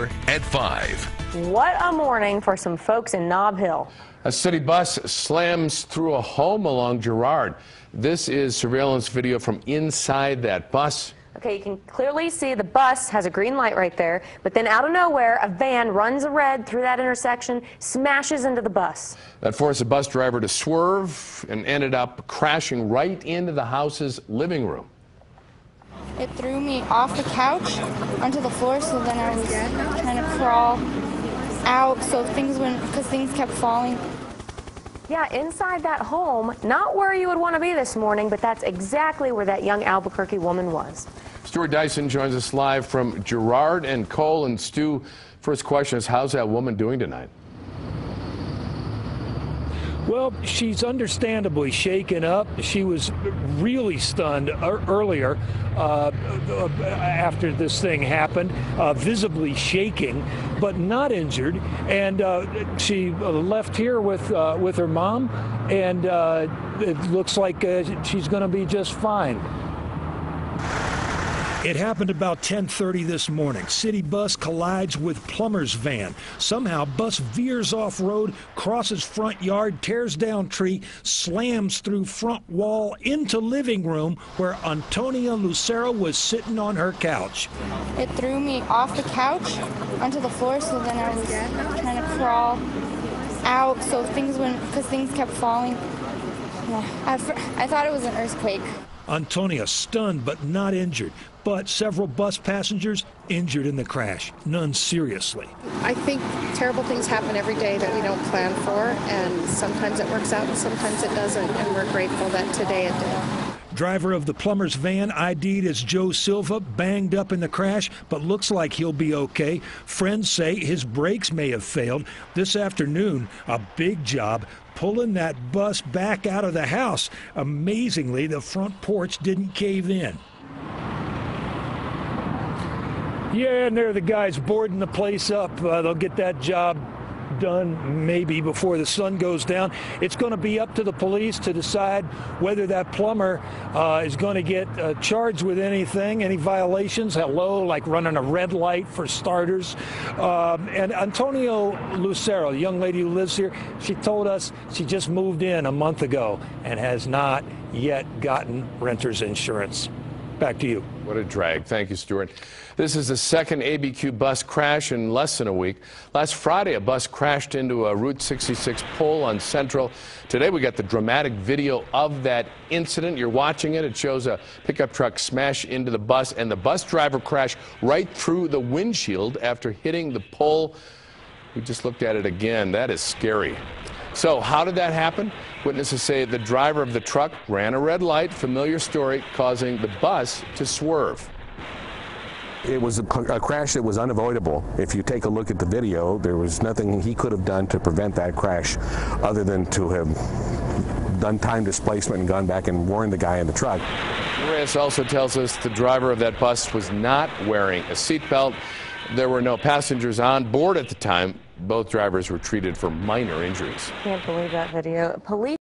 at 5. What a morning for some folks in Nob Hill. A city bus slams through a home along Girard. This is surveillance video from inside that bus. Okay, you can clearly see the bus has a green light right there, but then out of nowhere, a van runs red through that intersection, smashes into the bus. That forced the bus driver to swerve and ended up crashing right into the house's living room. It threw me off the couch onto the floor, so then I was trying to crawl out, so because things kept falling. Yeah, inside that home, not where you would want to be this morning, but that's exactly where that young Albuquerque woman was. Stuart Dyson joins us live from Girard and Cole. And Stu, first question is, how's that woman doing tonight? Well, she's understandably shaken up. She was really stunned earlier after this thing happened, visibly shaking, but not injured. And she left here with her mom, and it looks like she's going to be just fine. It happened about 10:30 this morning. City bus collides with plumber's van. Somehow, bus veers off road, crosses front yard, tears down tree, slams through front wall into living room where Antonia Lucero was sitting on her couch. It threw me off the couch onto the floor, so then I was trying to crawl out, so because things kept falling. I thought it was an earthquake. Antonia stunned but not injured, but several bus passengers injured in the crash, none seriously. I think terrible things happen every day that we don't plan for, and sometimes it works out and sometimes it doesn't, and we're grateful that today it did. Driver of the plumber's van, ID'd as Joe Silva, banged up in the crash, but looks like he'll be okay. Friends say his brakes may have failed. This afternoon, a big job pulling that bus back out of the house. Amazingly, the front porch didn't cave in. Yeah, and there are the guys boarding the place up. They'll get that job done maybe before the sun goes down. It's going to be up to the police to decide whether that plumber is going to get charged with anything, any violations. Hello, like running a red light for starters. And Antonio Lucero, the young lady who lives here, she told us she just moved in a month ago and has not yet gotten renter's insurance. Back to you. What a drag. Thank you, Stuart. This is the second ABQ bus crash in less than a week. Last Friday, a bus crashed into a Route 66 pole on Central. Today, we got the dramatic video of that incident. You're watching it. It shows a pickup truck smash into the bus, and the bus driver crashed right through the windshield after hitting the pole. We just looked at it again. That is scary. So how did that happen? Witnesses say the driver of the truck ran a red light, familiar story, causing the bus to swerve. It was a crash that was unavoidable. If you take a look at the video, there was nothing he could have done to prevent that crash other than to have done time displacement and gone back and warned the guy in the truck. Reyes also tells us the driver of that bus was not wearing a seatbelt. There were no passengers on board at the time. Both drivers were treated for minor injuries. Can't believe that video. Police